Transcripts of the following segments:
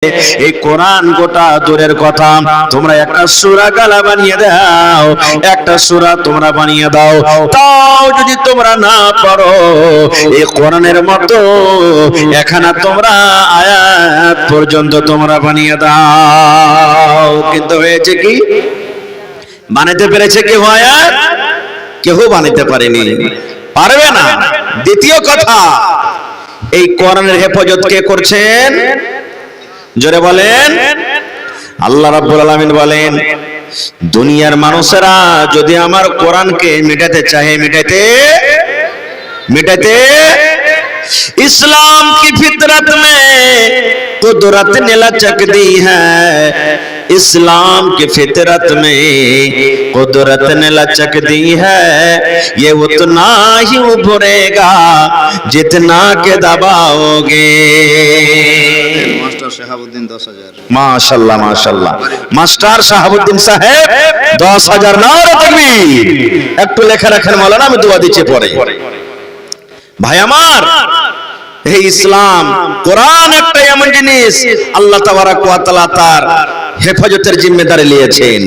এই কোরআন গোটা দূরের কথা, তোমরা একটা সূরা কালা বানিয়ে দাও, একটা সূরা তোমরা বানিয়ে দাও, তাও যদি তোমরা না পারো এই কোরআনের মতো এখানে তোমরা আয়াত পর্যন্ত তোমরা বানিয়ে দাও। কিন্তু হয়েছে কি, বানাতে পেরেছে কেউ আয়াত? কেউ বানাতে পারেনি, পারবে না। দ্বিতীয় কথা, এই কোরআনের হেফাজত কে করছেন? জোরে বলেন। আল্লাহ রাব্বুল আলামিন বলেন, দুনিয়ার মানুষেরা যদি আমার কোরআনকে মিটাতে চাহে, मिटाते इस्लाम की फितरत में कुदरत ने लचक दी है, इस्लाम की फितरत में कुदरत ने लचक दी है, ये उतना ही उभरेगा जितना के दबाओगे। माशाल्लाह माशाल्लाह, मास्टर শাহাবুদ্দিন সাহেব 10,000 নারা তাকবীর। একটু লেখা রাখেন মাওলানা, আমি দোয়া দিচ্ছি পরে। ভাই আমার, এই ইসলাম কোরআন একটা এমন জিনিস আল্লাহ তাবারাক ওয়া তাআলা তার হেফাজতের জিম্মেদারি নিয়েছেন।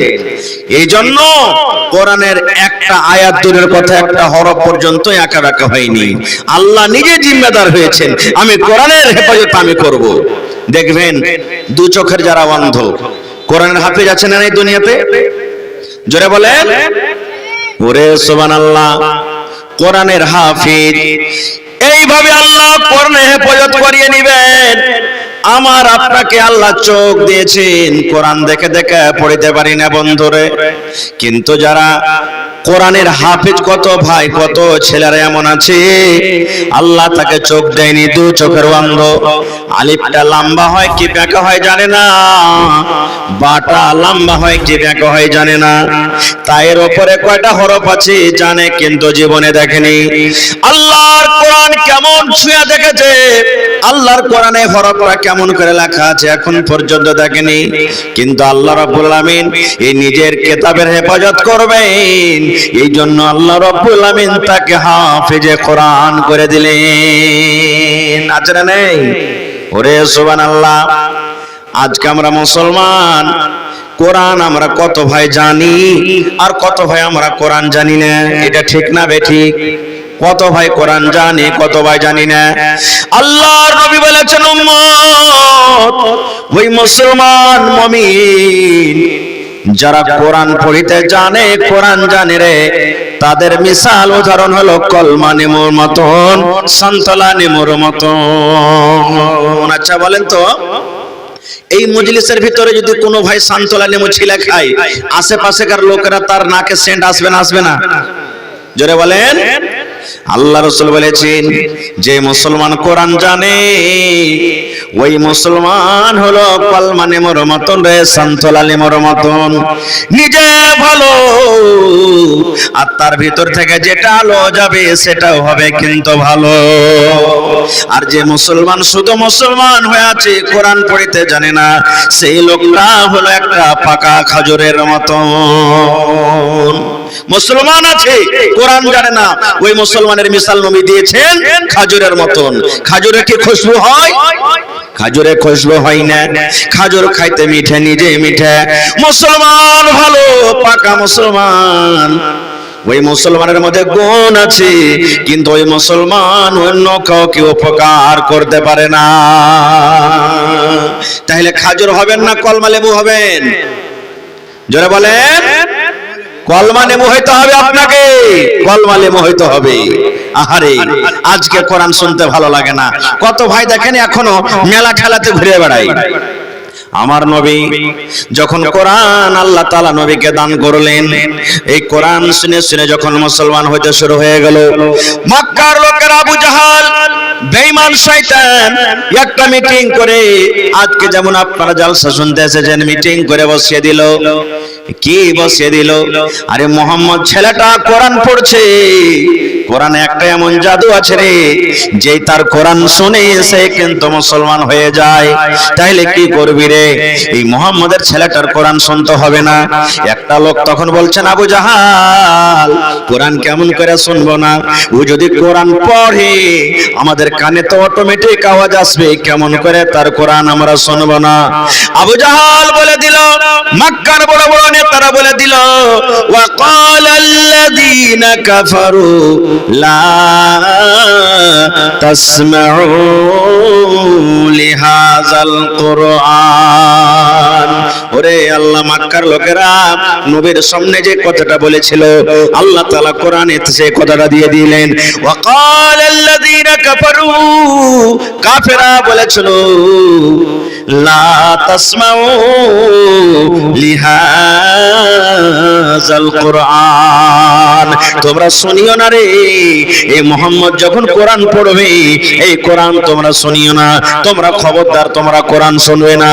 এই জন্য কোরআনের একটা আয়াত দূরের কথা, একটা হরফ পর্যন্ত একা রাখা হয়নি। আল্লাহ নিজে জিম্মেদার হয়েছেন, আমি কোরআনের হেফাজত আমি করব। দেখবেন দু চোখের যারা অন্ধ, কোরআনের হাফেজ আছেন না এই দুনিয়াতে? জোরে বলেন। ওরে সুবহানাল্লাহ, কোরআনের হাফেজ। এইভাবে আল্লাহ কোরআনের হেফাজত করিয়ে নেবেন। আমার আপনাকে আল্লাহ চোখ দিয়েছেন, কোরআন দেখে দেখে পড়তে পারি না বন্ধুরে। কিন্তু যারা কোরআনের হাফেজ, কত ভাই কত ছেলেরা এমন আছে আল্লাহ তাকে চোখ দেয়নি, দু চোখের অন্ধ। আলিফটা লম্বা হয় কি বাঁকা হয় জানে না, বাটা লম্বা হয় কি বাঁকা হয় জানে না, তায়ের উপরে কয়টা হরফ আছে জানে, কিন্তু জীবনে দেখেনি। আল্লাহর কোরআন কেমন ছুঁয়ে দেখেছে, আল্লাহর কোরআনে হরফটা কেমন করে লেখা আছে এখন পর্যন্ত দেখেনি। কিন্তু আল্লাহ রাব্বুল আলামিন এই নিজের কিতাবের হেফাজত করবেন, এই জন্য আল্লাহ রাব্বুল আলামিন তাকে হাফেজে কোরআন করে দিলেন। আছে না নেই? ওরে সুবহানাল্লাহ। আজকে আমরা মুসলমান, কোরআন আমরা কত ভাই জানি আর কত ভাই আমরা কোরআন জানি না, এটা ঠিক না বেঠিক? কত ভাই কোরআন জানি, কত ভাই জানি না। আল্লাহর নবী বলেছেন, উম্মত ওই মুসলমান মুমিন যারা কোরআন পড়িতে জানে, কোরআন জানে রে, তাদের মিসাল উদাহরণ হলো কলমা নেমুর মতন, সন্তলা নেমুর মতন। আচ্ছা বলেন তো, এই মজলিসের ভিতরে যদি কোনো ভাই সান্তলা নেমু ছিলে খায়, আশেপাশেকার লোকেরা তার নাকে সেন্ট আসবে না? আসবে না? জোরে বলেন। আল্লাহ রাসূল বলেছেন, যে মুসলমান কোরআন জানে ওই মুসলমান হলো কলমা নেমুর মতন রে, সন্তলা নেমুর মতন। নিজে ভালো আর তার ভিতর থেকে যেটা আলো যাবে সেটাও হবে কিন্তু ভালো। আর যে মুসলমান শুধু মুসলমান হয়ে আছে, কোরআন পড়িতে জানে না, সেই লোকটা হলো একটা পাকা খাজুরের মতন। মুসলমান আছে, কোরআন জানে না, ওই মুসলমানের মিসাল নবী দিয়েছেন খাজুরের মতন। খাজুরে কি খুশবু হয়? খাজুরে খুশবু হয় না। খাজুর খাইতে মিঠে, নিজে মিঠে। মুসলমান ভালো, পাকা মুসলমান, ওই মুসলমানের মধ্যে গুণ আছে, কিন্তু ওই মুসলমান অন্য কাউকে উপকার করতে পারে না। তাহলে খাজুর হবেন না কলমা লেবু হবেন? জোরে বলেন। কলমা লেবু হইতে হবে আপনাকে, কলমা লেবু হইতে হবে। আহারে, আজকে কোরআন শুনতে ভালো লাগে না। কত ভাই দেখেন এখনো মেলা খেলাতে ঘুরে বেড়ায়। আমার নবী যখন কোরআন আল্লাহ তাআলা নবীকে দান করলেন, এই কোরআন শুনে শুনে যখন মুসলমান হইতে শুরু হয়ে গেল, মক্কার লোকেরা আবু জাহাল বেঈমান শয়তান একটা মিটিং করে, আজকে যেমন আপনারা জলসা শুনতে এসেছেন, মিটিং করে বসিয়ে দিল। কি বসিয়ে দিল? আরে মোহাম্মদ ছেলেটা কোরআন পড়ছে, কোরআনে একটা এমন জাদু আছে রে, যেই তার কোরআন শুনে সে কিন্তু মুসলমান হয়ে যায়। তাইলে কি করবি রে? এই মুহাম্মদের ছেলেটার কোরআন শুনতে হবে না? একটা লোক তখন বলছেন, আবু জাহাল কোরআন কেমন করে শুনবো না? ও যদি কোরআন পড়ে আমাদের কানে তো অটোমেটিক আওয়াজ আসবে, কেমন করে তার কোরআন আমরা শুনবো না? আবু জাহাল বলে দিল, মক্কার বড় বড় নেতারা বলে দিল, ওয়া ক্বালাল্লাযীনা কাফারু লা তাসমাউ লিহাযাল কুরআন। ওরে আল্লাহ, মক্কার লোকেরা নবীর সামনে যে কথাটা বলেছিল, আল্লাহ তাআলা কোরআনে সেই কথাটা দিয়ে দিলেন। ওয়া ক্বালাল্লাযীনা কাফারু, কাফেররা বলেছিল, লা তাসমাউ লিহাযাল কুরআন, তোমরা শুনিও না রে, এই মুহাম্মদ যখন কোরআন পড়বে এই কোরআন তোমরা শুনিও না, তোমরা খবরদার তোমরা কোরআন শুনবে না।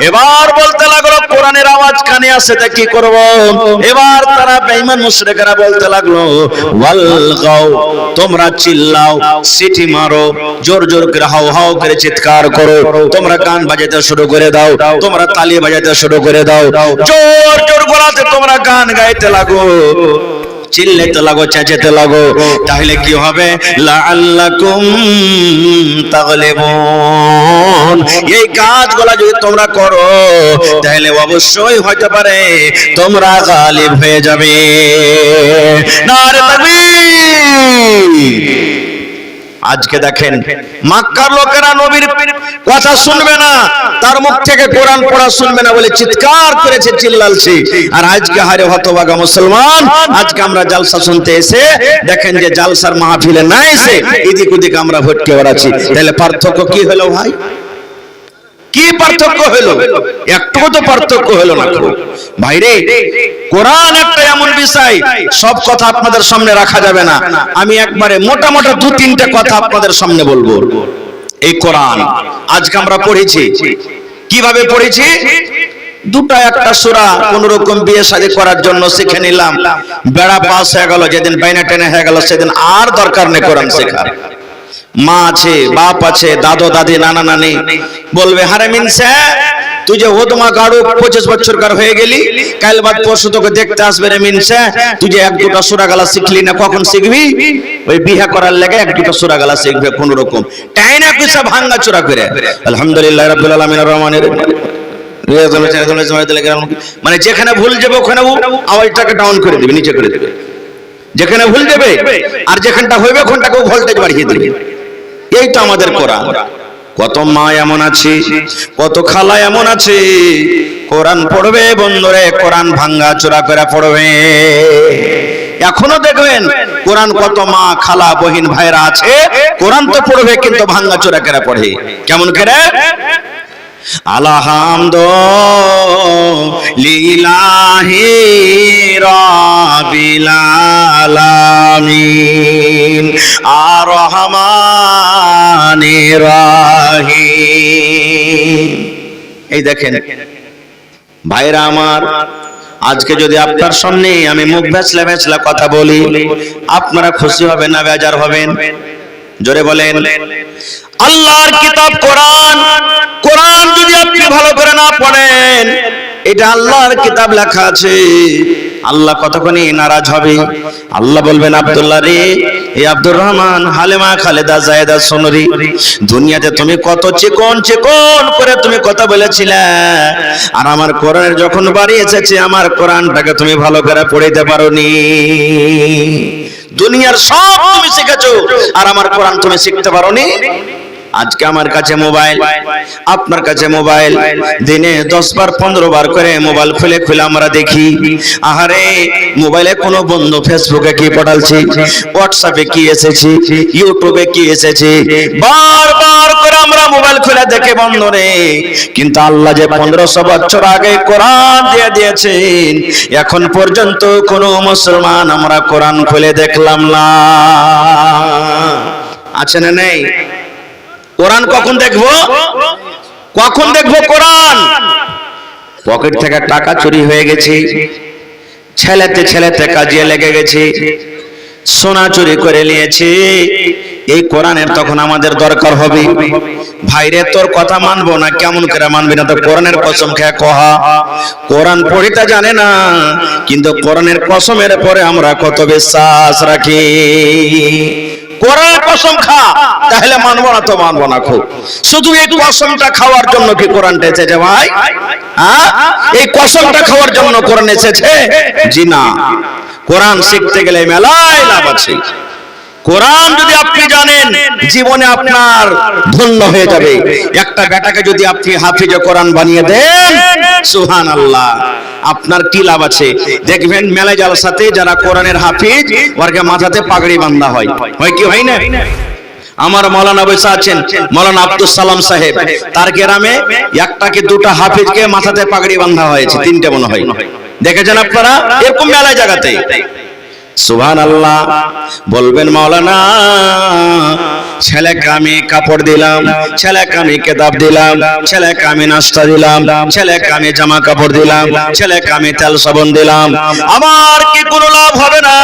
এবার বলতে লাগলো, কোরআনের আওয়াজ কানে আসে তা কি করব? এবার তারা বেঈমান মুশরিকরা বলতে লাগলো, ওয়ালগাও, তোমরা চিল্লাও, সিটি মারো, জোর জোর করে হাও হাও করে চিৎকার করো, তোমরা গান বাজাতে শুরু করে দাও, তোমরা তালি বাজাতে শুরু করে দাও, জোর জোর গলাতে তোমরা গান গাইতে লাগো, চিল্লাতে লাগো, চেঁচাতে লাগো। তাহলে কি হবে? লাআল্লাকুম তাগলিবুন, এই কাজগুলো যদি তোমরা করো তাহলে অবশ্যই হতে পারে তোমরা গালিব হয়ে যাবে। নারে তাকবীর। আজকে দেখেন মক্কার লোকেরা নবীর কথা শুনবে না, তার মুখ থেকে কোরআন পড়া শুনবে না বলে চিৎকার করেছে, চিল্লালছে। আর আজকে হারে হতভাগা মুসলমান, আজকে আমরা জালসা শুনতে এসে দেখেন যে জালসার মাহফিলে না এসে এদিক ওদিক আমরা ভটকে বেড়াচ্ছি। তাহলে পার্থক্য কি হলো ভাই? কি পার্থক্য হলো? একটু তো পার্থক্য হলো না ভাইরে। কোরআন একটা এমন বিষয়, সব কথা আপনাদের সামনে রাখা যাবে না। আমি একবারে মোটা মোটা দু তিনটে কথা আপনাদের সামনে বলবো। এই কোরআন আজকে আমরা পড়েছি, কিভাবে পড়েছি? দুটা একটা সূরা কোন রকম বিয়ে শাদী করার জন্য শিখে নিলাম, বেড়া পাস হয়ে গেল, যেদিন বাইনা টেনে হয়ে গেল সেদিন আর দরকার নেই কোরআন শেখার। মা আছে, বাপ আছে, দাদু দাদি, নানা নানি বলবে, হারে মিনসে তুই যে ওদমা গাড়ু 25 বছরকার হয়ে গেলি, কাল বাদ পরশু তোকে দেখতে আসবে রে মিনসে, তুই যে এক দুটা সূরা গালা শিখলি না, কখন শিখবি? ওই বিয়ে করার লাগে এক দুটা সূরা গালা শিখবে কোন রকম, টাইনা পিছা ভাঙা চূড়া করে। আলহামদুলিল্লাহ রাব্বিল আলামিন রহমানির মানে যেখানে ভুল যাবে ওখানে আওয়াজটাকে ডাউন করে দেবে, নিচে করে দেবে, যেখানে ভুল দেবে, আর যেখানটা হইবে ওখানটাকে ভোল্টেজ বাড়িয়ে দেবে। এই তো আমাদের কোরআন। কত মা এমন আছে, কত খালা এমন আছে, কোরআন পড়বে বন্ধুরে, কোরআন ভাঙ্গা চূড়া করে পড়বে। এখনো দেখবেন কোরআন কত মা খালা বহিন ভাইরা আছে, কোরআন তো পড়বে কিন্তু ভাঙ্গা চূড়া করে পড়ে। কেমন করে? আলহামদুলিল্লাহি রাব্বিল আলামিন আর রহমানির রহিম। এই দেখেন ভাইরা আমার, আজকে যদি আপনার সামনে আমি মুখ ভেছলা ভেছলা কথা বলি, আপনারা খুশি হবেন না বেজার হবেন? জোরে বলেন। আল্লাহর কিতাব কোরআন, কোরআন যদি আপনি ভালো করে না পড়েন, এটা আল্লাহর কিতাব লেখা আছে, আল্লাহ কতক্ষণই নারাজ হবে। আল্লাহ বলবেন, আব্দুল্লাহ রে, এই আব্দুর রহমান, হালেমা, খালেদা, জায়েদা, সোনরি, দুনিয়াতে তুমি কত চিকন চিকন করে তুমি কথা বলেছিলে, আর আমার কোরআনের যখন বাড়ি এসেছে আমার কোরআনটাকে তুমি ভালো করে পড়িতে পারোনি। দুনিয়ার সব তুমি শিখেছো আর আমার কোরআন তুমি শিখতে পারোনি। আজকে আমার কাছে মোবাইল, আপনার কাছে মোবাইল, দিনে 10 বার 15 বার করে মোবাইল খুলে খুলে আমরা দেখি। আহারে, মোবাইলে কোনো বন্ধু ফেসবুকে কি পড়ালছে, হোয়াটসঅ্যাপে কি এসেছে, ইউটিউবে কি এসেছে, বারবার করে আমরা মোবাইল খুলে দেখে বন্ধুরে। কিন্তু আল্লাহ যে 1500 বছর আগে কোরআন দিয়ে দিয়েছেন, এখন পর্যন্ত কোনো মুসলমান আমরা কোরআন খুলে দেখলাম না। আছে না নেই? কোরআন কখন দেখবো? কখন দেখবো কোরআন? পকেট থেকে টাকা চুরি হয়ে গেছে, ছেলেতে ছেলেতে কাজে লেগে গেছে, সোনা চুরি করে নিয়েছে, এই কোরআনের তখন আমাদের দরকার হবে। ভাইরে তোর কথা মানবো না, কেমন করে মানবি না? তো কোরআনের কসম খেয়ে কহা, কোরআন পড়িতে জানে না, কিন্তু কোরআনের কসমের পরে আমরা কত বিশ্বাস রাখি। কোরআনের কসম খা, তাহলে মানবো না তো মানবো না। খুব শুধু এই কসমটা খাওয়ার জন্য কি কোরআনটা এসেছে ভাই? এই কসমটা খাওয়ার জন্য কোরআন এসেছে? জি না। কোরআন শিখতে গেলে মেলায় লাভ আছে। কোরআন যদি আপনি জানেন, জীবনে আপনার ধন্য হয়ে যাবে। একটা বেটাকে যদি আপনি হাফিজে কোরআন বানিয়ে দেন, সুবহানাল্লাহ, আপনার কি লাভ আছে? দেখবেন মেলা জালসাতে যারা কোরআনের হাফিজ, ওরকে মাথাতে পাগড়ি বাঁধা হয়। হয় কি হয় না? আমার মাওলানা বসে আছেন, মাওলানা আব্দুল সালাম সাহেব, তার গ্রামে একটা কি দুটা হাফিজকে মাথাতে পাগড়ি বাঁধা হয়েছে, তিনটে মনে হয়। দেখেছেন আপনারা এরকম মেলা জায়গাতে? সুবহানাল্লাহ। বলবেন মাওলানা, ছেলেকে আমি কাপড় দিলাম, ছেলেকে আমি কিতাব দিলাম, ছেলেকে আমি নাস্তা দিলাম, ছেলেকে আমি জামা কাপড় দিলাম, ছেলেকে আমি তেল সাবান দিলাম, আমার কি কোনো লাভ হবে না?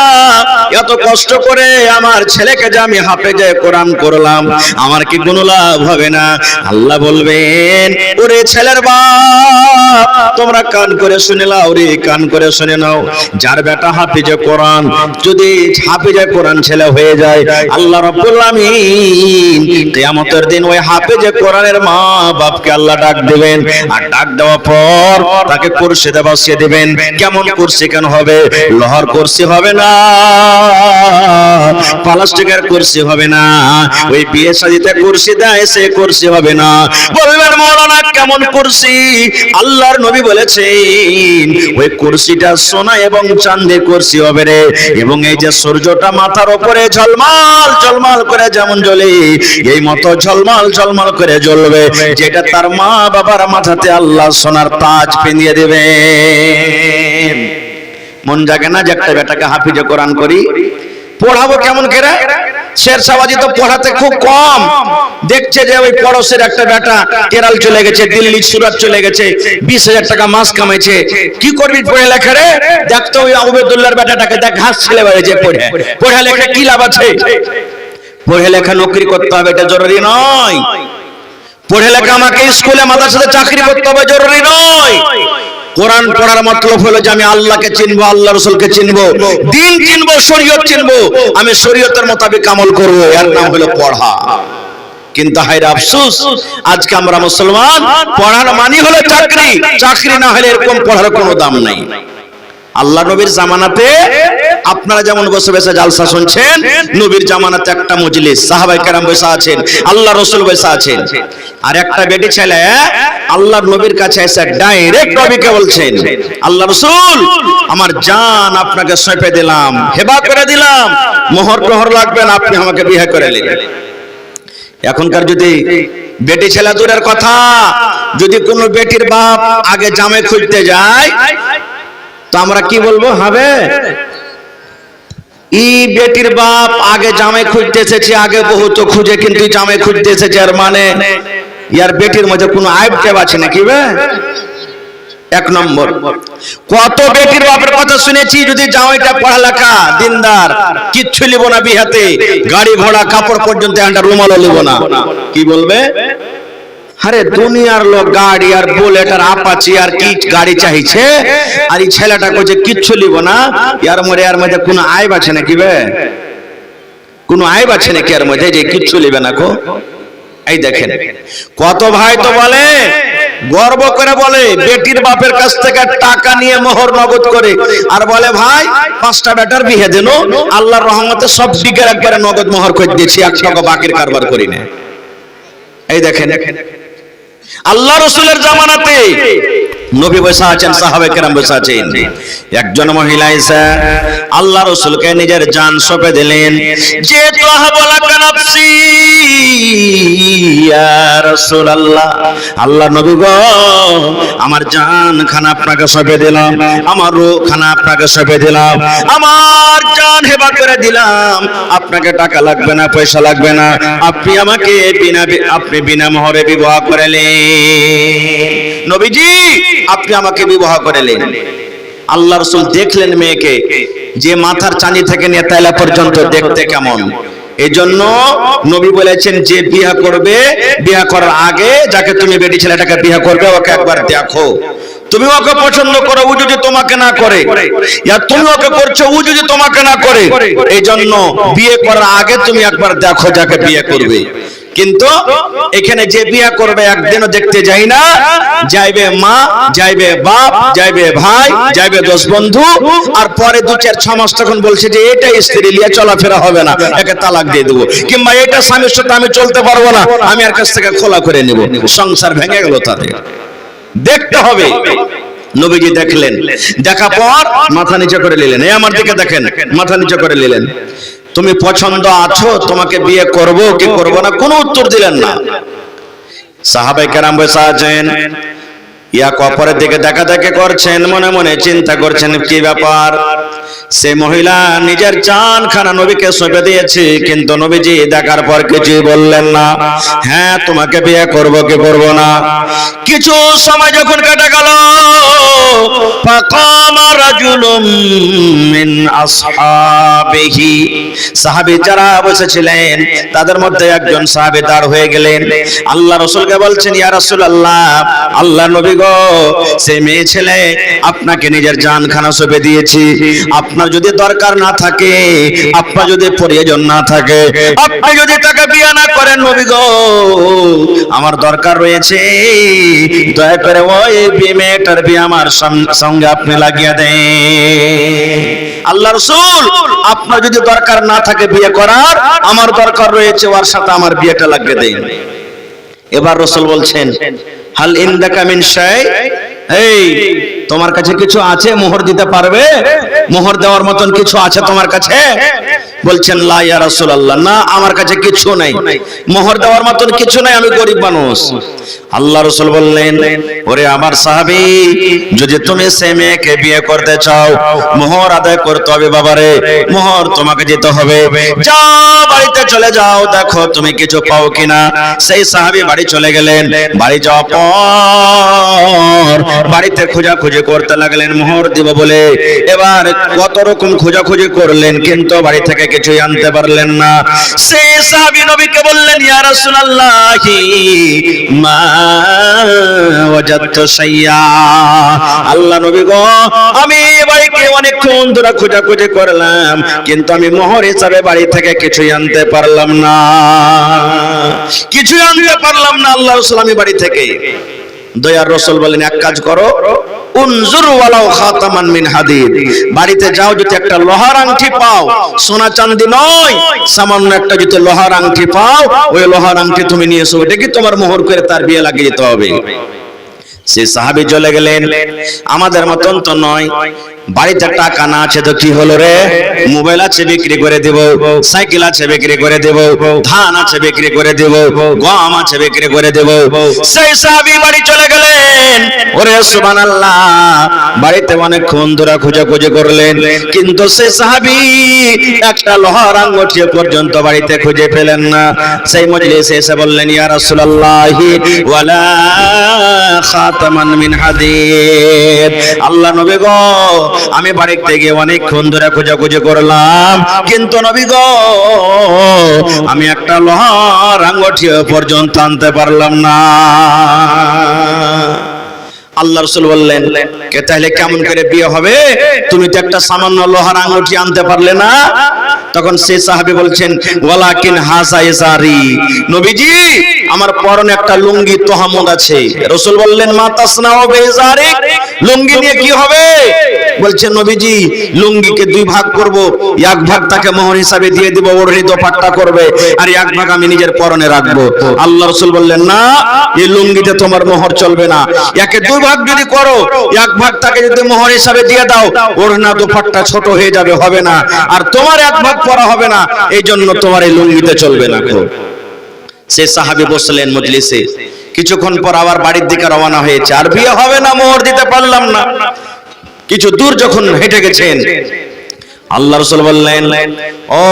এত কষ্ট করে আমার ছেলেকে যে আমি হাফেজে কোরআন করলাম, আমার কি কোনো লাভ হবে না? আল্লাহ বলবেন, ওরে ছেলের বাপ, তোমরা কান করে শুনে নাও রে, কান করে শুনে নাও। যার বেটা হাফেজে কোরআন, যদি হাফেজে কোরআন ছেলে হয়ে যায়, আল্লাহ রাব্বুল আমিন কিয়ামতের দিন ওই হাফেজে কোরআনের মা বাপকে আল্লাহ ডাক দিবেন, আর ডাক দেওয়ার পর তাকে কুরসিতে বসিয়ে দিবেন। কেমন কুরসি কেন হবে? লোহার কুরসি হবে না, প্লাস্টিকের কুরসি হবে না, ওই বিয়ে শাদীতে কুরসি দেয় সে কুরসি হবে না। বলবেন মাওলানা কেমন কুরসি? আল্লাহর নবী বলেছেন ওই কুরসিটা সোনা এবং চাঁদের কুরসি হবে রে, এবং এই যে সূর্যটা মাথার উপরে ঝলমাল ঝলমাল করে যেমন জ্বলে, এই মতো ঝলমাল ঝলমাল করে জ্বলবে, যেটা তার মা বাবার মাথাতে আল্লাহ সোনার তাজ পিনিয়ে দেবেন। মন জাগে না যে একটা বেটাকে হাফিজে কোরআন করি, পড়াবো কেমন করে? শেরশাহবাজি তো পড়াতে খুব কম। দেখছে যে ওই পড়োশের একটা বেটা কেরাল চলে গেছে, দিল্লি সুরাত চলে গেছে, 20,000 টাকা মাস কামাইছে, কি করবি পড়ে লেখা রে? দেখতো ওই আবেদুল্লাহর বেটাটাকে, দেখ ঘাস ছেলে বেড়েছে, পড়ে লেখা কি লাভ আছে? পড়ে লেখা নকরি করতে হবে, এটা জরুরি নয়। পড়ে লেখা আমাকে স্কুলে মাদ্রাসাতে চাকরি করতে হবে, জরুরি নয়। কোরআন পড়ার মতলব হলো যে আমি আল্লাহকে চিনবো, আল্লাহ রাসূলকে চিনবো, দ্বীন চিনবো, শরীয়ত চিনবো, আমি শরীয়তের মোতাবেক আমল করব, এর নাম হলো পড়া। কিন্তু হায়রে আফসোস, আজকে আমরা মুসলমান, পড়ার মানে হলো চাকরি, চাকরি না হলে এরকম পড়ার কোনো দাম নাই। আল্লাহ নবীর জামানাতে আপনারা যেমন বসে বসে জালসা শুনছেন, নবীর জামানাতে একটা মজলিস, সাহাবায়ে কেরাম বসে আছেন, আল্লাহ রাসূল বসে আছেন, আর একটা বেটি ছেলে আল্লাহর নবীর কাছে এসে ডাইরেক্ট নবীকে বলছেন, আল্লাহ রাসূল, আমার জান আপনাকে সঁপে দিলাম, হেবা করে দিলাম, মোহর টোহর লাগবে না, আপনি আমাকে বিয়ে করে নেবেন। এখনকার যদি বেটি ছেলে দূরের কথা, যদি কোনো বেটির বাপ আগে জামাই খুঁজতে যায়, তো আমরা কি বলবো? হবে ই বেটির বাপ আগে জামাই খুঁজতে এসেছে, আগে বহু তো খুঁজে কিন্তু জামাই খুঁজতে এসেছে, আর মানে ইয়ার বেটির মধ্যে কোনো আইব টেব আছে নাকি? এক নম্বর, কত বেটির বাপের কথা শুনেছি, যদি জামাইটা পড়ালেখা দিনদার, কিচ্ছু লিব না বিহাতে, গাড়ি ঘোড়া কাপড় পর্যন্ত একটা রুমালও লিব না, কি বলবে? আরে দুনিয়ার লোক গাড়ি আর বুলেট আর আপাচি আর কি গাড়ি চাইছে, আর এই ছেলেটা কইছে কিচ্ছু লিব না, এর মধ্যে কোনো আইব আছে নাকি? কোনো আইব আছে নাকি এর মধ্যে যে কিচ্ছু লিবে না? কো এই দেখেন কত ভাই তো বলে, গর্ব করে বলে, বেটির বাপের কাছ থেকে টাকা নিয়ে মোহর নগদ করে, আর বলে ভাই 5টা বেটার বিয়ে দেন, আল্লাহর রহমতে সব দিকের একবারে নগদ মোহর করে দিয়েছি, 1 টাকা বাকির কারবার করি না। এই দেখেন আল্লাহ রাসূলের জামানাতে নবী বসে আছেন, সাহাবায়ে কেরাম বসে আছেন, একজন মহিলা এসে আল্লাহ রাসূলকে নিজের জান সঁপে দিলেন, যে তোহাবলা কানাফসি ইয়া রাসূলুল্লাহ, আল্লাহ নবী গো, আমার জান খানা আপনাকে সঁপে দিলাম, আমার রূহ খানা আপনাকে সঁপে দিলাম, আমার জান হেবা করে দিলাম, আপনাকে টাকা লাগবে না, পয়সা লাগবে না, আপনি আমাকে বিনা মোহরে বিবাহ করলেন। নবীজি আপনি আমাকে বিবাহ করলেন, আল্লাহ রাসূল দেখলেন মেয়েকে যে মাথার চাঁদি থেকে নিয়ে তালা পর্যন্ত দেখতে কেমন। এই জন্য নবী বলেছেন যে বিয়ে করবে, বিয়ে করার আগে যাকে তুমি বেটি ছেলেটাকে বিয়ে করবে ওকে একবার দেখো। তুমি ওকে পছন্দ করো, ও যদি তোমাকে না করে, ইয়া তুমি ওকে করছো ও যদি তোমাকে না করে, এই জন্য বিয়ে করার আগে তুমি একবার দেখো যাকে বিয়ে করবে। কিন্তু এখানে যে বিয়ে করবে একদিনও দেখতে যাই না, যাইবে মা, যাইবে বাপ, যাইবে ভাই, যাইবে 10 বন্ধু, আর পরে 2-4-6 মাস তখন বলছে যে এটা স্ত্রী নিয়ে চলাফেরা হবে না, একে তালাক দিয়ে দেবো, কিংবা এটা স্বামীর সাথে আমি চলতে পারবো না, আমি আর কাছ থেকে খোলা করে নেব। সংসার ভেঙে গেল তাদের। দেখতে হবে। নবীজি দেখলেন, দেখা পর মাথা নিচে করে নিলেন, এই আমার দিকে দেখেন, মাথা নিচে করে নিলেন। তুমি পছন্দ আছো, তোমাকে বিয়ে করব কি করব না, কোনো উত্তর দিলেন না। সাহাবায়ে কেরাম বসে আছেন, এক অপরের দিকে দেখা দেখে করছেন, মনে মনে চিন্তা করছেন কি ব্যাপার। সে মহিলা নিজের জানখানা নবীকে সঁপে দিয়েছে, কিন্তু নবীজি দেখার পর কিছুই বললেন না। হ্যাঁ, তোমাকে বিয়ে করব কি করব না। কিছু সময় যখন কেটে গেল, ফাকামা রাজুলুম মিন আসহাবিহি, সাহাবী যারা বসেছিলেন তাদের মধ্যে একজন সাহাবী দাঁড় হয়ে গেলেন। আল্লাহ রাসূলকে বলছেন, ইয়া রাসূলুল্লাহ, আল্লাহ নবী গো, সেই মেয়ে ছেলে আপনাকে নিজের জানখানা সঁপে দিয়েছি, আপনার যদি দরকার না থাকে, আপনার যদি প্রয়োজন না থাকে, আপনি যদি তাকে বিয়ে না করেন নবী গো, আমার দরকার রয়েছে, দয়া করে ওই মেয়েটার বিয়ে আমার সঙ্গে আপনি লাগিয়ে দেন। আল্লাহ রাসূল, আপনার যদি দরকার না থাকে বিয়ে করার, আমার দরকার রয়েছে, ওর সাথে আমার বিয়েটা লাগিয়ে দেন। এবার রাসূল বলছেন, হাল ইনদাকা মিন শাই, এই তোমার কাছে কিছু আছে, মোহর দিতে পারবে? মোহর দেওয়ার মতন কিছু আছে তোমার কাছে? বলছেন, লা ইয়া রাসূলুল্লাহ, না আমার কাছে কিছু নাই, মোহর দেওয়ার মতন কিছু নাই, আমি গরিব মানুষ। আল্লাহ রাসূল বললেন, ওরে আমার সাহাবী, যদি তুমি সে মেয়েকে বিয়ে করতে চাও, মোহর আদায় করতে হবে বাবারে, মোহর তোমাকে দিতে হবে। যাও বাড়িতে চলে যাও, দেখো তুমি কিছু পাও কিনা। সেই সাহাবী বাড়ি চলে গেলেন। বাড়ি যাওয়ার পর বাড়িতে খোঁজাখুঁজি করতে লাগলেন মোহর দিব বলে। এবার কত রকম খোঁজাখুঁজি করলেন, কিন্তু বাড়ি থেকে কিছুই আনতে পারলেন না। সেই সাহাবী নবীকে বললেন, ইয়া রাসূলুল্লাহি মা ওয়াজাদতু শাইয়া, আল্লাহ নবী গো, আমি বাড়িতে অনেকক্ষণ ধরে খোঁজাখুঁজি করলাম, কিন্তু আমি মোহর হিসাবে বাড়ি থেকে কিছুই আনতে পারলাম না, কিছুই আনতে পারলাম না আল্লাহ রাসূল আমি বাড়ি থেকে। দয়ার রাসূল বলেন, এক কাজ করো, উনজুর ওয়ালাউ খাতামান মিন হাদিদ, বাড়িতে যাও, যদি একটা লোহার আংটি পাও, সোনা চাঁদি নয়, সামান্য একটা যদি লোহার আংটি পাও, ওই লোহার আংটি তুমি নিয়ে এসো, এটা কি তোমার মোহর করে তার বিয়ে লাগিয়ে দিতে হবে। সে সাহাবী চলে গেলেন। আমাদের মতন তো নয়, বাড়িতে টাকা না আছে তো কি হলো রে, মোবাইল আছে বিক্রি করে দেব, সাইকেল আছে বিক্রি করে দেব, ধান আছে বিক্রি করে দেব, গম আছে বিক্রি করে দেব। সেই সাহাবী বাড়ি চলে গেলেন। ওরে সুবহানাল্লাহ, বাড়িতে অনেকক্ষণ ধরে খোঁজাখুঁজি করলেন, কিন্তু সেই সাহাবী একটা লোহার আঙ্গুঠি পর্যন্ত বাড়িতে খুঁজে পেলেন না। সেই মজলিসে এসে বললেন, ইয়া রাসূলুল্লাহি ওয়ালা খাতামান মিন হাদিদ, আল্লাহ নবী গো, আমি বাড়িতে গিয়ে অনেকক্ষণ ধরে খোঁজাখুঁজি করলাম, কিন্তু নবী গো, আমি একটা লোহার আঙ্গুঠি পর্যন্ত আনতে পারলাম না। আল্লাহ রাসূল বললেন, কে তাহলে কেমন করে বিয়ে হবে, তুমি তো একটা সামান্য লোহার আঙ্গুঠি আনতে পারলে না। তখন সেই সাহাবী বলছেন, ওয়ালাকিন হাসা ইজারি, নবীজি আমার পরনে একটা লুঙ্গি তোহামত আছে। রাসূল বললেন, মা তাসনাউ বিজারি, লুঙ্গি নিয়ে কি হবে? বলছেন, নবীজি লুঙ্গিকে দুই ভাগ করব, এক ভাগ তাকে মোহর হিসাবে দিয়ে দিব, ওড়নি দোপাট্টা করবে, আর এক ভাগ আমি নিজের পরনে রাখবো। আল্লাহ রাসূল বললেন, না, এই লুঙ্গিতে তোমার মোহর চলবে না, একে দুই ভাগ যদি করো, এক ভাগ তাকে যদি মোহর হিসাবে দিয়ে দাও, ওড়না দোপাট্টা ছোট হয়ে যাবে, হবে না, আর তোমার এক ভাগ পরা হবে না, এই জন্য তোমার এই লুঙ্গিতে চলবে না। সে সাহাবী বসলেন মজলিসে। কিছুক্ষণ পর আবার বাড়ির দিকে রওনা হয়েছে, আর বিয়ে হবে না, মোহর দিতে পারলাম না। কিছু দূর যখন হেঁটে গেছেন, আল্লাহ রাসূল বললেন, ও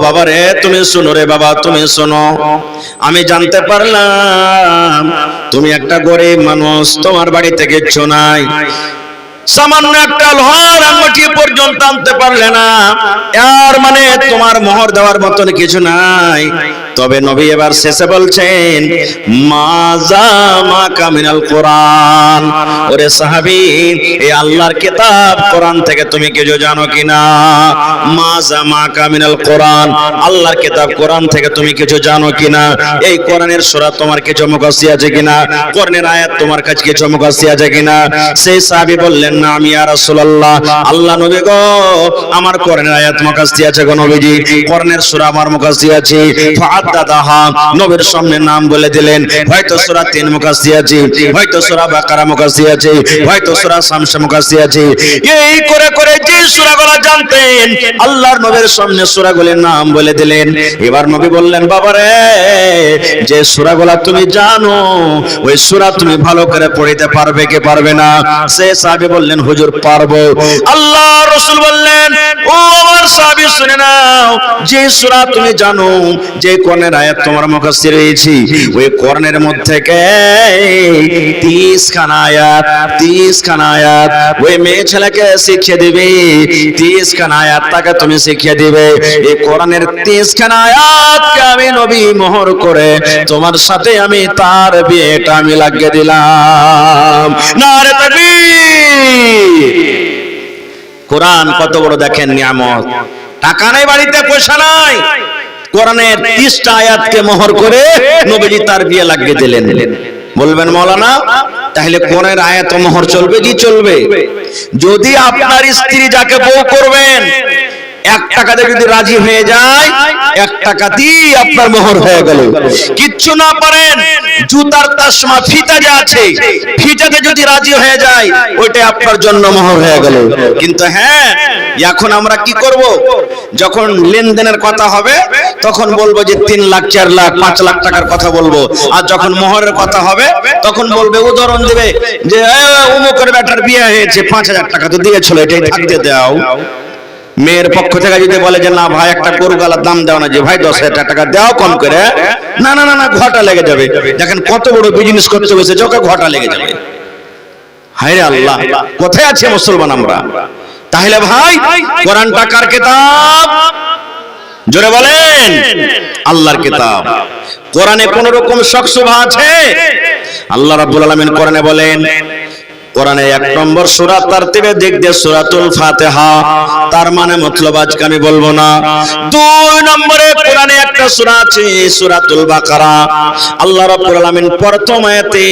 বাবা রে, তুমি শোনো রে বাবা, তুমি শোনো, আমি জানতে পারলাম তুমি একটা গরিব মানুষ, তোমার বাড়িতে কিচ্ছু নাই, সামান্য একটা লোহার আঙ্গুঠি পর্যন্ত আনতে পারলে না, এর মানে তোমার মোহর দেওয়ার মতন কিছু নাই। তবে নবী এবার শেষে বলছেন মাজা মা কামিনাল কোরআন, ওরে সাহাবী এই আল্লাহর কিতাব কোরআন থেকে তুমি কিছু জানো কিনা? মাজা মা কামিনাল কোরআন, আল্লাহর কিতাব কোরআন থেকে তুমি কিছু জানো কিনা? এই কোরআনের সূরা তোমার কিছু মুখস্থ আছে কিনা? কোরআনের আয়াত তোমার কাছে কিছু মুখস্থ আছে কিনা? সেই সাহাবী বললেন না আমি ইয়া রাসূলুল্লাহ, আল্লাহ নবী গো আমার কোরআনের আয়াত মুখস্থ আছে গো নবীজি, কোরআনের সূরা আমার মুখস্থ আছে। ফাআদাদাহা, নবীর সামনে নাম বলে দিলেন, হয়তো সূরা 3 মুখস্থ আছে, হয়তো সূরা বাকারা মুখস্থ আছে, হয়তো সূরা শামস মুখস্থ আছে। এই করে করে যে সূরাগুলো জানতেন আল্লাহর নবীর সামনে সূরাগুলোর নাম বলে দিলেন। এবার নবী বললেন বাবারে যে সূরাগুলো তুমি জানো ওই সূরা তুমি ভালো করে পড়তে পারবে কি পারবে না? সে সাহাবী বললেন হুজুর পারবো। আল্লাহ রাসূল বললেন ও আমার সাহাবী শুনে নাও, যে সূরা তুমি জানো, যে কোরআনের আয়াত তোমার মুখস্থ রয়েছে, ওই কোরআনের মধ্যে কে 30 খানা আয়াত, 30 খানা আয়াত ওই মেয়ে ছেলেকে শিখিয়ে দিবে, 30 খানা আয়াত তাকে তুমি শিখিয়ে দিবে। এই কোরআনের 30 খানা আয়াতকে আমি নবী মোহর করে তোমার সাথে আমি তার বিয়েটা আমি লাগিয়ে দিলাম। নারে তাকবীর! কোরআন কত বড় দেখেন নিয়ামত। টাকা নাই বাড়িতে, পয়সা নাই, কোরআনের 30টা আয়াতকে মোহর করে নবীজি তার বিয়ে লাগিয়ে দিলেন। বলবেন মাওলানা তাহলে কোরআনের আয়াত মোহর চলবে কি চলবে? যদি আপনার স্ত্রী যাকে বউ করবেন 1 টাকাতে যদি রাজি হয়ে যায়, 1 টাকাতেই আপনার মোহর হয়ে গেল। কিচ্ছু না পারেন, জুতার তাসমা ফিতা যে আছে, ফিতাতে যদি রাজি হয়ে যায় ওইটা আপনার জন্য মোহর হয়ে গেল। কিন্তু হ্যাঁ, এখন আমরা কি করব? যখন লেনদেনের কথা হবে তখন বলবো যে 3 লাখ 4 লাখ 5 লাখ টাকার কথা বলবো, আর যখন মোহরের কথা হবে তখন বলবে, উদাহরণ দিবে যে অমুকের বেটার বিয়ে হয়েছে 5000 টাকা তো দিয়েছিল, এটাই থাকতে দাও। মেয়ের পক্ষ থেকে যদি বলে যে না ভাই একটা গরু গালার দাম দাও না, যে ভাই 10,000 টাকা দাও কম করে, না না না না ঘটা লেগে যাবে। দেখেন কত বড় বিজনেস করতে বসেছে, ওকে ঘটা লেগে যাবে। হায় রে আল্লাহ, কোথায় আছে মুসলমান আমরা? তাহলে ভাই কোরআনটা কার কিতাব? জোরে বলেন, আল্লাহর কিতাব। কোরআনে কোন রকম শক শুভা আছে? আল্লাহ রাব্বুল আলামিন কোরআনে বলেন, কোরআনে 1 নম্বর সূরা তারতিবে দিক দিয়ে সূরাতুল ফাতিহা, তার মানে মতলব আজকে আমি বলবো না। 2 নম্বরে কোরআনে একটা সূরা আছে সূরাতুল বাকারা। আল্লাহ রাব্বুল আলামিন প্রথম আয়াতে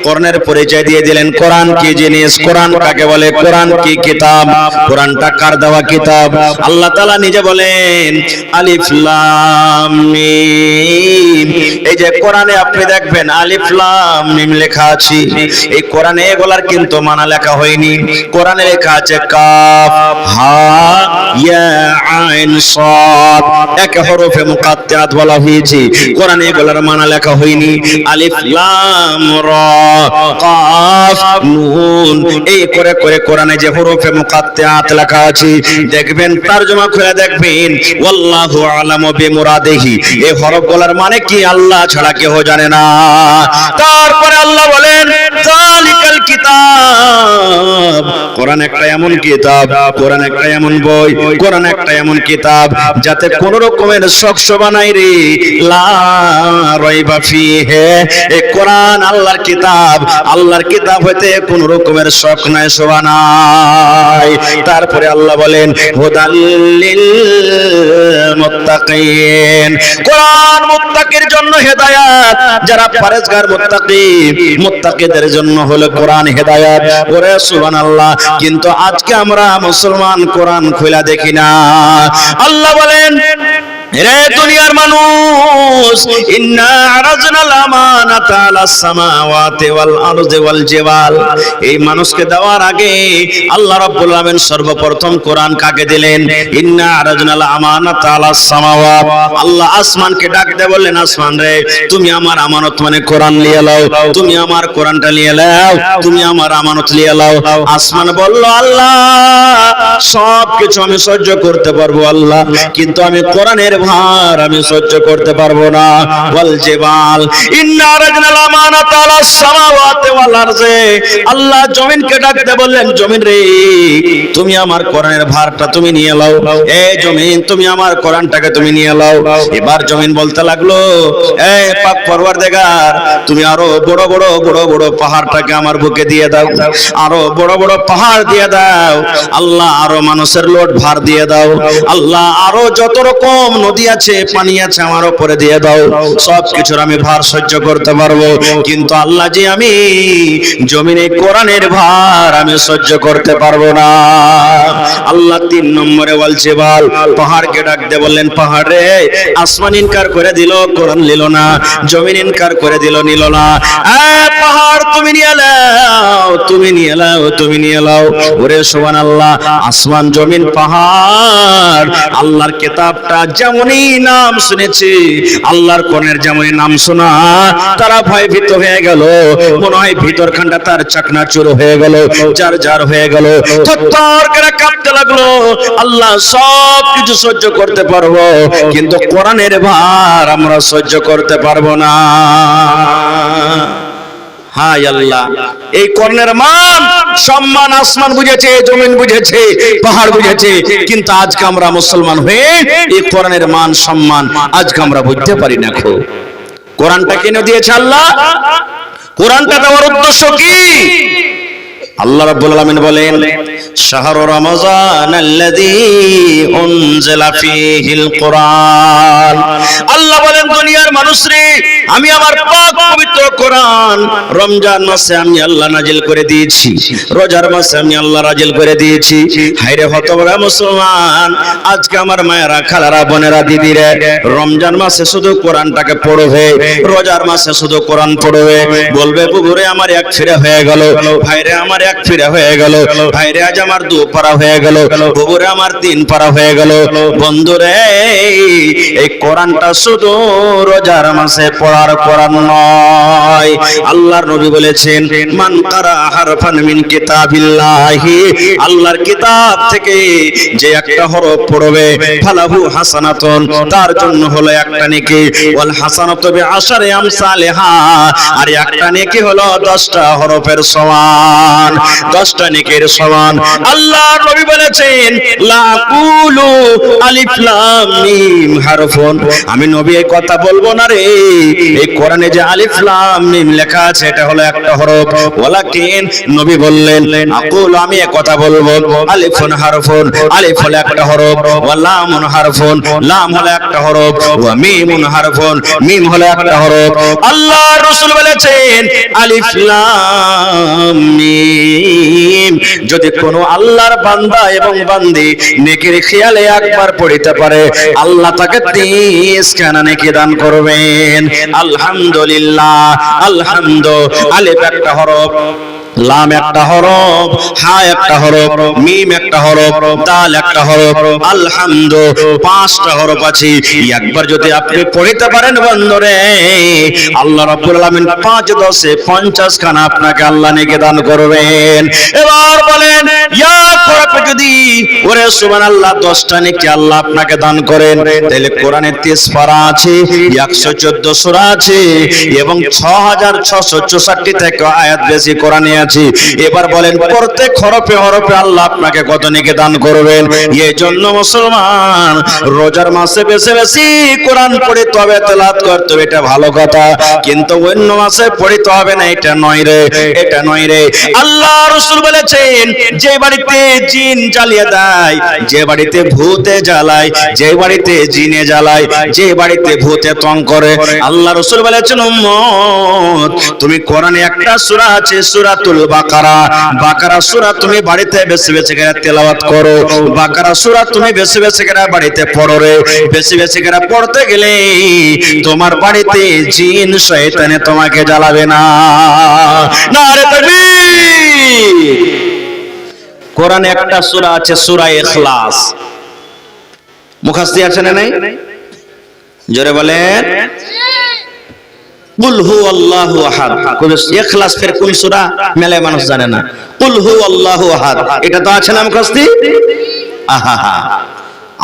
কোরআনের পরিচয় দিয়ে দিলেন, কোরআন কি জিনিস, কোরআন কাকে বলে, কোরআন কি কিতাব, কোরআনটা কার দেওয়া কিতাব। আল্লাহ তাআলা নিজে বলেন আলিফ লাম মিম। এই যে কোরআনে আপনি দেখবেন আলিফ লাম মিম লেখা আছে, এই কোরআনে এগুলার কিন্তু মানা লেখা হয়নি। কোরআনে লেখা আছে কাফ হা ইয়া আইন সাদ, এক হরফে মুকাত্তাত বলা হয়েছে। কোরআনে এগুলার মানা লেখা হয়নি। আলিফ লাম রা কাফ নুন, এই করে করে কোরআনে যে হরফে মুকাত্তাত লেখা আছে, দেখবেন তরজমা করে দেখবেন ওয়াল্লাহু আলামু বিমুরাদিহি, এই হরফগুলোর মানে কি আল্লাহ ছাড়া কেউ জানে না। তারপরে আল্লাহ বলেন যালিকাল কিতাব, কোরআন একটা এমন কিতাব, কোরআন একটা এমন বই, কোরআন একটা এমন কিতাব যাতে কোন রকমের শক শোভা নাই রে, লা রাইবা ফিহি। এই কোরআন আল্লাহর কিতাব, আল্লাহর কিতাব হইতে কোন রকমের শক নাই, শোভা নাই। তারপরে আল্লাহ বলেন হুদাল লিল মুত্তাকিন, কোরআন মুত্তাকির জন্য হেদায়েত, যারা পরেজগার মুত্তাকি, মুত্তাকিদের জন্য হলো কোরআন হেদায়েত। ওরে সুবহানাল্লাহ, কিন্তু আজকে আমরা মুসলমান কোরআন খোলা দেখি না। আল্লাহ বলেন রে দুনিয়ার মানুষ, ইন্না আরাজনাল আমানাতা আলাস সামাওয়াতি ওয়াল আরদি ওয়াল জিবাল, এই মানুষকে দেওয়ার আগে আল্লাহ রাব্বুল আলামিন সর্বপ্রথম কোরআন কাকে দিলেন? ইন্না আরাজনাল আমানাতা আলাস সামাওয়াত, আল্লাহ আসমানকে ডাক দিয়ে বললেন আসমান রে তুমি আমার আমানত মানে কোরআন নিয়ে নাও, তুমি আমার কোরআনটা নিয়ে নাও, তুমি আমার আমানত নিয়ে নাও। আসমান বলল আল্লাহ সব কিছু আমি সহ্য করতে পারবো আল্লাহ, কিন্তু আমি কোরআনের ভার আমি সহ্য করতে পারবো না। ওয়াল জিবাল ইন্না রাজনাল আমানাতা আলাস সামাওয়াতি ওয়াল আরজি, আল্লাহ জমিনকে ডাকতে বললেন, জমিন রে তুমি আমার কোরআনের ভারটা তুমি নিয়ে নাও, এই জমিন তুমি আমার কোরআনটাকে তুমি নিয়ে নাও। এবার জমিন বলতে লাগলো, এই পাক পরওয়ারদিগার তুমি আরো বড় বড় বড় বড় পাহাড়টাকে আমার বুকে দিয়ে দাও, আরো বড় বড় পাহাড় দিয়ে দাও আল্লাহ, আরো মানুষের লোড ভার দিয়ে দাও আল্লাহ, আরো যত রকম নদী আছে পানি আছে আমার উপরে দিয়ে দাও, সব কিছুর আমি ভার সহ্য করতে পারবো। কিন্তু আল্লাহ জি আমি জমিনে কোরআনের ভার আমি সহ্য করতে পারবো না। আল্লাহ 3 নম্বরে বলছে বল পাহাড়কে ডাকতে বললেন, পাহাড় রে আসমান ইনকার করে দিল, কোরআন নিল না, জমিন ইনকার করে দিল, নিল না। পাহাড় তুমি নিয়ে নাও, তুমি নিয়ে নাও, তুমি নিয়ে নাও। ওরে সুবহানাল্লাহ, আসমান জমিন পাহাড় আল্লাহর কিতাবটা যেমনই নাম শুনেছি, আল্লাহর কোরআনের যেমনই নাম শোনা, তারা ভয়ভীত হয়ে গেল, মনে হয় ভিতরখানটা তার চাকনাচুর হয়ে গেল, যার যার হয়ে গেল, থরথর করে কাঁপতে লাগলো। আল্লাহ সব কিছু সহ্য করতে পারবো, কিন্তু কোরআনের ভার আমরা সহ্য করতে পারবো না। হায় আল্লাহ, এই কোরআনের মান সম্মান আসমান বুঝেছে, জমিন বুঝেছে, পাহাড় বুঝেছে, কিন্তু আজকে আমরা মুসলমান হয়ে এই কোরআনের মান সম্মান আজকে আমরা বুঝতে পারি না। কোরআনটা কেন দিয়েছে আল্লাহ? কোরআনটা দেওয়ার উদ্দেশ্য কি? আল্লাহ রাব্বুল আলামিন বলেন, শাহরু রমাযানাল্লাযী উনজিলা ফীহিল কুরআন। আল্লাহ বলেন, দুনিয়ার মানুষরে আমি আমার পাক পবিত্র কোরআন রমজান মাসে আমি আল্লাহ নাজিল করে দিয়েছি, রোজার মাসে আমি আল্লাহ নাজিল করে দিয়েছি। হায়রে হতভাগা মুসলমান, আজকে আমার মায়েরা, খালারা, বোনেরা, দিদিরা রমজান মাসে শুধু কোরআনটাকে পড়বে, রোজার মাসে শুধু কোরআন পড়বে, বলবে বুবুরে আমার এক ফিরে হয়ে গেল, ভাইরে আমার এক ফিরে হয়ে গেল, ভাইরে আজ আমার 2 পারা হয়ে গেল, বুবুরে আমার 3 পারা হয়ে গেল। বন্ধুরে এই কোরআনটা শুধু রোজার মাসে পড়ার কোরআন নয়। আল্লাহর নবী বলেছেন, মান কারা হারফান মিন কিতাবিল্লাহি, আল্লাহর কিতাব থেকে যে একটা হরফ পড়বে, ফালাহু হাসানাতুন, তার জন্য হলো একটা নেকি, ওয়াল হাসানাতু বিআশারি আমসালিহা, আর একটা নেকি হলো 10টা হরফের সমান, 10টা নেকির সমান। আল্লাহর নবী বলেছেন, লা কুলু আলিফ লাম মিম হারফুন, আমি নবী এই কথা বলবো না রে, এই কোরআনে যে আলিফ লাম মিম লেখা আছে এটা হলো একটা হরফ, ওয়ালাকিন নবী বললেন, আকুল আমি এই কথা বলবো, আলিফুন হারফুন, আলিফ হলো একটা হরফ, ওয়া লামুন হারফুন, লাম হলো একটা হরফ, ওয়া মিমুন হারফুন, মিম হলো একটা হরফ। আল্লাহর রাসূল বলেছেন, আলিফ লাম মিম যদি কোনো আল্লাহর বান্দা এবং বান্দি নেকির খেয়ালে একবার পড়তে পারে, আল্লাহ তাকে 30 খানা নেকি দান করবেন। আলহামদুলিল্লাহ, আলহামদু, আলিফ একটা হরফ, লাম একটা হরফ, হা একটা হরফ, মিম একটা হরফ, দাল একটা হরফ, আলহামদু 5টা হরফ আছে। একবার যদি আপনি পড়তে পারেন বন্ধুরে, আল্লাহ রাব্বুল আলামিন 5 10 50 খানা আপনাকে আল্লাহ নেকি দান করবেন। এবার বলেন, ইয়া হরফ যদি ওরে সুবহানাল্লাহ 10টা নেকি আল্লাহ আপনাকে দান করেন, তাহলে কোরআনে 30 পারা আছে, 114 সূরা আছে এবং 6664 থেকে আয়াত বেশি কোরআনে আছে। এবার বলেন, প্রত্যেক হরফে হরফে আল্লাহ আপনাকে কত নেকি দান করবেন। এই জন্য মুসলমান রোজার মাসে বেশি বেশি কোরআন পড়তে হবে, তেলাওয়াত করতে হবে, এটা ভালো কথা, কিন্তু অন্য মাসে পড়তে হবে না, এটা নয় রে, এটা নয় রে। আল্লাহ রাসূল বলেছেন, যে বাড়িতে জিন জ্বালিয়ে দেয়, যে বাড়িতে ভূতে জ্বালায়, যে বাড়িতে জিনে জ্বালায়, যে বাড়িতে ভূতে তং করে, আল্লাহ রাসূল বলেছেন, উম্মত তুমি কোরআনে একটা সূরা আছে সূরাতুল বাকারা, বাকারা সূরা তুমি বাড়িতে বেশি বেশি করে তেলাওয়াত করো, বাকারা সূরা তুমি বেশি বেশি করে বাড়িতে পড়ো রে। বেশি বেশি করে পড়তে গেলে তোমার বাড়িতে জিন শয়তানে তোমাকে জ্বালাবে না। নারে তাকবীর। কোরআনে একটা সূরা আছে সূরা ইখলাস, মুখস্থ আছে না নাই? জোরে বলেন, কুল হুয়াল্লাহু আহাদ। ইখলাস ফের কোন সূরা মেলে মানুষ জানে না। কুল হুয়াল্লাহু আহাদ এটা তো আছে না মুখস্থ। আহা,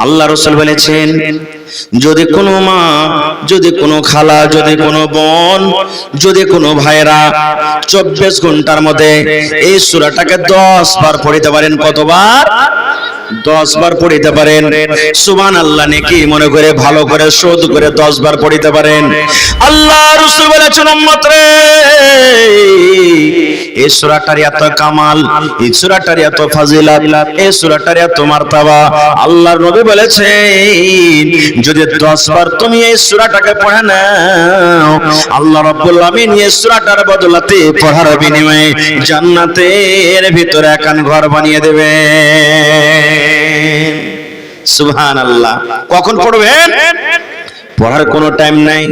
আল্লাহ রাসূল বলেছেন, যদি কোনো মা, যদি কোনো খালা, যদি কোনো বোন, যদি কোনো ভাইরা 24 ঘন্টার মধ্যে এই সূরাটাকে 10 বার পড়িতে পারেন, কতবার? 10 বার পড়িতে পারেন। সুবহানাল্লাহ, নেকি মনে করে ভালো করে শোধ করে 10 বার পড়িতে পারেন। আল্লাহ রাসূল বলেছেন, উম্মত রে, এই সূরাটার এত কামাল, এই সূরাটার এত ফাজিলত, এই সূরাটার এত মার্তবা। আল্লাহর নবী বলেছেন, যদি 10 বার তুমি এই সূরাটাকে পড়ে নাও, আল্লাহ রাব্বুল আমিন এই সূরাটার বদলাতে পড়ার বিনিময়ে জান্নাতের ভিতরে একখান ঘর বানিয়ে দেবে। সুবহানাল্লাহ। কখন পড়বেন? পড়ার কোনো টাইম নাই।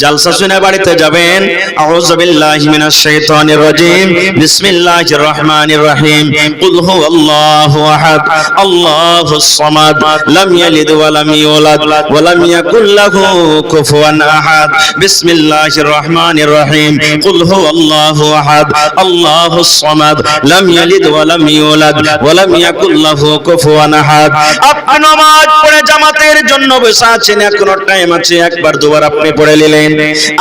জালসা শুনে বাড়িতে যাবেন, আউযু বিল্লাহি মিনাশ শাইতানির রাজিম, বিসমিল্লাহির রহমানির রহিম, কুল হুয়াল্লাহু আহাদ, আল্লাহুস সামাদ, লাম ইয়ালিদ ওয়া লাম ইউলাদ ওয়া লাম ইয়াকুল লাহু কুফুয়ান আহাদ, বিসমিল্লাহির রহমানির রহিম, কুল হুয়াল্লাহু আহাদ, আল্লাহুস সামাদ, লাম ইয়ালিদ ওয়া লাম ইউলাদ ওয়া লাম ইয়াকুল লাহু কুফুয়ান আহাদ। আপনি নামাজ পড়ে জামাতের জন্য বসে আছেন, এখনো টাইম, একবার দুবার আপনি পড়ে নিলেন।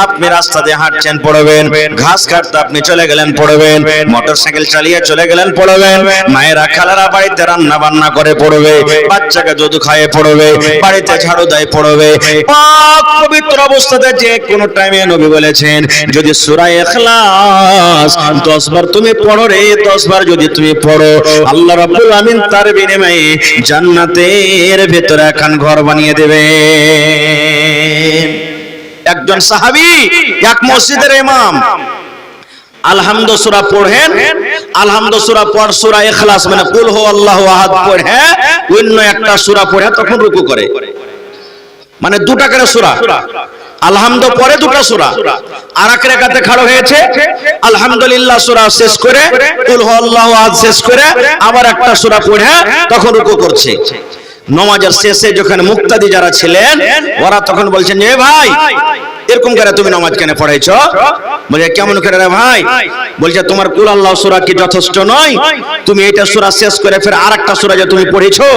আপনি রাস্তা দিয়ে হাঁটছেন, পড়বেন। ঘাস কাটতে আপনি চলে গেলেন, পড়বেন। মোটরসাইকেল চালিয়ে চলে গেলেন, পড়বেন। মায়েরা খালারা বাড়িতে রান্না বান্না করে পড়বে, বাচ্চাকে দুধ খাইয়ে পড়বে, বাড়িতে ঝাড়ু দেয় পড়বে। পাক পবিত্র অবস্থাতে যে কোনো টাইমে নবী বলেছেন, যদি সূরা ইখলাস 10 বার তুমি পড়ো রে, 10 বার যদি তুমি পড়ো, আল্লাহ রাব্বুল আমিন তার বিনিময়ে জান্নাতের ভেতরে একখান ঘর বানিয়ে দেবে। একজন সাহাবী এক মসজিদের ইমাম আলহামদু সূরা পড়েন, আলহামদু সূরা পড়, সূরা ইখলাস মানে কুল হুয়াল্লাহু আহাদ পড়ে অন্য একটা সূরা পড়ে তখন রুকু করে, মানে দুটা করে সূরা। আলহামদু পরে দুটো সূরা, আর এক রাকাতে খাড়া হয়েছে, আলহামদুলিল্লাহ সূরা শেষ করে, কুল হুয়াল্লাহু আহাদ শেষ করে আবার একটা সূরা পড়ে তখন রুকু করছে। নামাজের শেষে যখন মুক্তাদি যারা ছিলেন, ওরা তখন বলছেন, এ ভাই, এরকম করে তুমি নামাজ কেন পড়াইছো? বলে, কেমন করে রে ভাই? বলছে, তোমার কুল আল্লাহ সূরা কি যথেষ্ট নয়? তুমি এটা সূরা শেষ করে ফের আরেকটা সূরা যে তুমি পড়েছো,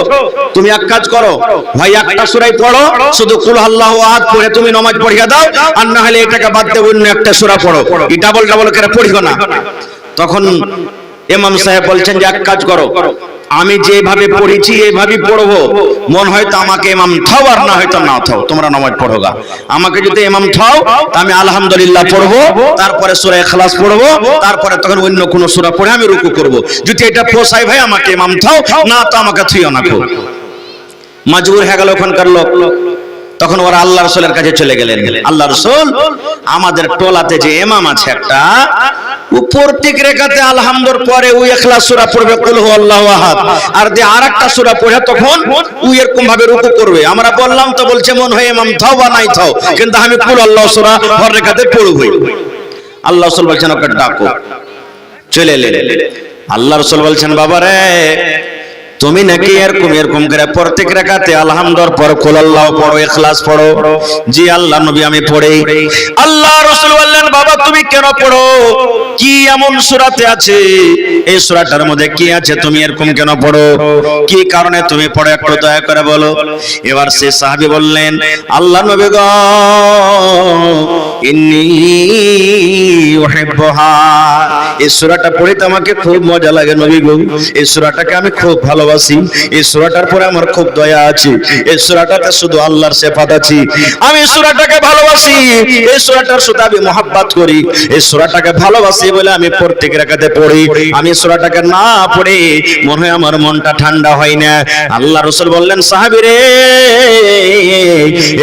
তুমি এক কাজ করো, ভাই একটা সূরাই পড়ো, শুধু কুল আল্লাহু আহাদ পড়ে তুমি নামাজ পড়িয়ে দাও, আর না হলে এটাকে বাদ দিয়ে অন্য একটা সূরা পড়ো, এই ডাবল ডাবল করে পড়িও না। তখন ইমাম সাহেব বলছেন যে এক কাজ করো, আমি যেভাবে পড়েছি এইভাবেই পড়বো, মন হয়তো আমাকে ইমাম থাও আর না হয়তো না থাও, তোমরা নামাজ পড়োগা। আমাকে যদি ইমাম থাও তা আমি আলহামদুলিল্লাহ পড়বো, তারপরে সূরা ইখলাস পড়বো, তারপরে তখন অন্য কোন সূরা পড়ে আমি রুকু করব। যদি এটা পোষায় ভাই আমাকে ইমাম থাও, না তো আমাকে থুইও না। মজবুর হয়ে গেল ওখানকার লোক। তখন ওরা আল্লাহ রাসূলের কাছে চলে গেলেন, আল্লাহ রাসূল, আমাদের টোলাতে যে ইমাম আছে একটা, ও প্রত্যেক রাকাতে আলহামদুর পরে ওই ইখলাস সূরা পড়বে, কুল হুয়াল্লাহু আহাদ, আর যে আরেকটা সূরা পড়ে তখন ওই এরকম ভাবে রুকু করবে। আমরা বললাম তো, বলছে মন হয় ইমাম থাও বা নাই থাও, কিন্তু আমি কুল আল্লাহ সূরা হর রাকাতে পড়বই। আল্লাহ রাসূল বলছেন, ওকে ডাকো। চলে এলেন। আল্লাহ রাসূল বলছেন, বাবা রে, তুমি নাকি এরকম করে প্রত্যেক রাকাতে আলহামদুর পর কুল আল্লাহ পড়ো, ইখলাস পড়ো? জি আল্লাহ নবী, আমি পড়ি। আল্লাহ রাসূল বললেন, বাবা তুমি কেন পড়ো? কি এমন সূরাতে আছে, এই সূরাটার মধ্যে কি আছে, তুমি এরকম কেন পড়ো? কি কারণে তুমি পড়ো, একটু দয়া করে বলো। এবার সে সাহাবী বললেন, আল্লাহ নবী গো, ইন্নী উহিব্বুহা, এই সূরাটা পড়তে আমাকে খুব মজা লাগে নবী গো, এই সূরাটাকে আমি খুব ভালোবাসি, এই সূরাটার পরে আমার খুব দয়া আছে, এই সূরাটাতে শুধু আল্লাহর সিফাত আছে, আমি এই সূরাটাকে ভালোবাসি, এই সূরাটার সাথে আমি মহব্বত করি, এই সূরাটাকে ভালোবাসি বলে আমি প্রত্যেক রাকাতে পড়ি। আমি সূরাটাকে না পড়ে মনে হয় আমার মনটা ঠান্ডা হয় না। আল্লাহ রাসূল বললেন, সাহাবী রে,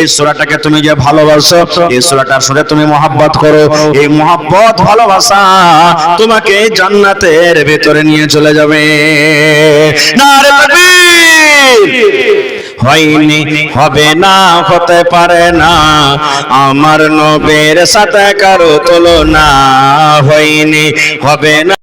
এই সূরাটাকে তুমি যে ভালোবাসো, এই সূরাটার সাথে তুমি মহব্বত করো, এই মহব্বত ভালোবাসা তোমাকে জান্নাতের ভেতরে নিয়ে চলে যাবে। নারে তাকবীর! হয়নি, হবে না, হতে পারে না, আমার নবীর সাথে কারো তুলনা, হয়নি, হবে না।